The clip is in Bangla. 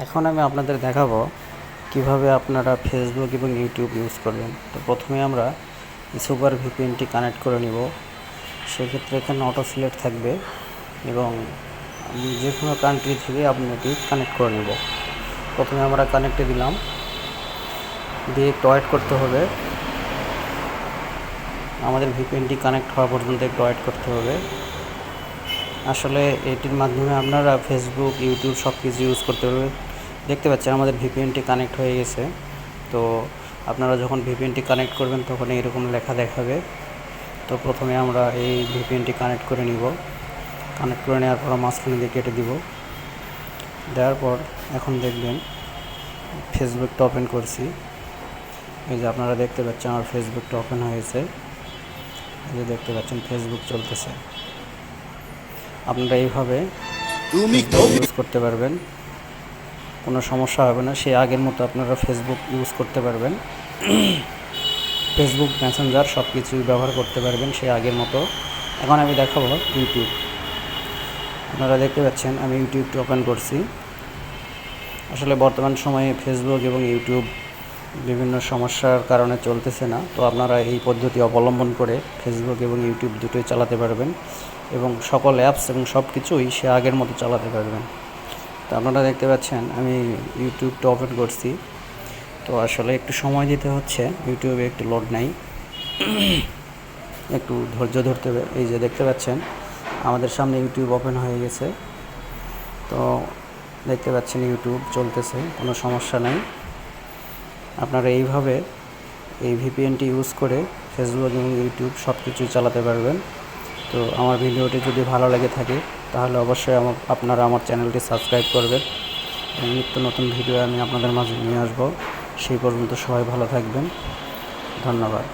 এখন আমি আপনাদের দেখাবো কিভাবে আপনারা ফেসবুক এবং ইউটিউব ইউজ করবেন। তো প্রথমে আমরা সুপার ভিপিএনটি কানেক্ট করে নিব। সেক্ষেত্রে এখানে অটো সিলেক্ট থাকবে এবং যে কোনো কান্ট্রি থেকে আপনি এটি কানেক্ট করে নেব। প্রথমে আমরা কানেক্টে দিলাম, দিয়ে একটু ওয়েট করতে হবে। আমাদের ভিপিএনটি কানেক্ট হওয়া পর্যন্ত একটু ওয়েট করতে হবে। আসলে এটির মাধ্যমে আপনারা ফেসবুক, ইউটিউব সব কিছু ইউজ করতে পারবেন। দেখতে পাচ্ছেন আমাদের ভিপিএনটি কানেক্ট হয়ে গেছে। তো আপনারা যখন ভিপিএনটি কানেক্ট করবেন তখন এরকম লেখা দেখাবে। তো প্রথমে আমরা এই ভিপিএনটি কানেক্ট করে নিব। কানেক্ট করে নেওয়ার পর মাঝখানে দিয়ে কেটে দিব। দেওয়ার পর এখন দেখবেন ফেসবুকটা ওপেন করছি। এই যে আপনারা দেখতে পাচ্ছেন আমার ফেসবুকটা ওপেন হয়েছে। এই যে দেখতে পাচ্ছেন ফেসবুক চলতেছে। আপনারা এইভাবে ইউজ করতে পারবেন, কোনো সমস্যা হবে না। সেই আগের মতো আপনারা ফেসবুক ইউজ করতে পারবেন। ফেসবুক, মেসেঞ্জার সব কিছুই ব্যবহার করতে পারবেন সেই আগের মতো। এখন আমি দেখাবো ইউটিউব। আপনারা দেখতে পাচ্ছেন আমি ইউটিউবটা ওপেন করছি। আসলে বর্তমান সময়ে ফেসবুক এবং ইউটিউব বিভিন্ন সমস্যার কারণে চলতেছে না। তো আপনারা এই পদ্ধতি অবলম্বন করে ফেসবুক এবং ইউটিউব দুটোই চালাতে পারবেন এবং সকল অ্যাপস এবং সব কিছুই সে আগের মতো চালাতে পারবেন। তো আপনারা দেখতে পাচ্ছেন আমি ইউটিউবটা ওপেন করছি। তো আসলে একটু সময় দিতে হচ্ছে, ইউটিউবে একটু লোড নাই, একটু ধৈর্য ধরতে হবে। এই যে দেখতে পাচ্ছেন আমাদের সামনে ইউটিউব ওপেন হয়ে গেছে। তো দেখতে পাচ্ছেন ইউটিউব চলতেছে, কোনো সমস্যা নাই। আপনারা এইভাবে এই ভিপিএনটি ইউজ করে ফেসবুক এবং ইউটিউব সব কিছুই চালাতে পারবেন। তো আমার ভিডিওটি যদি ভালো লেগে থাকে তাহলে অবশ্যই আপনারা আমার চ্যানেলটি সাবস্ক্রাইব করবেন এবং নিত্য নতুন ভিডিও আমি আপনাদের মাঝে নিয়ে আসব। সেই পর্যন্ত সবাই ভালো থাকবেন। ধন্যবাদ।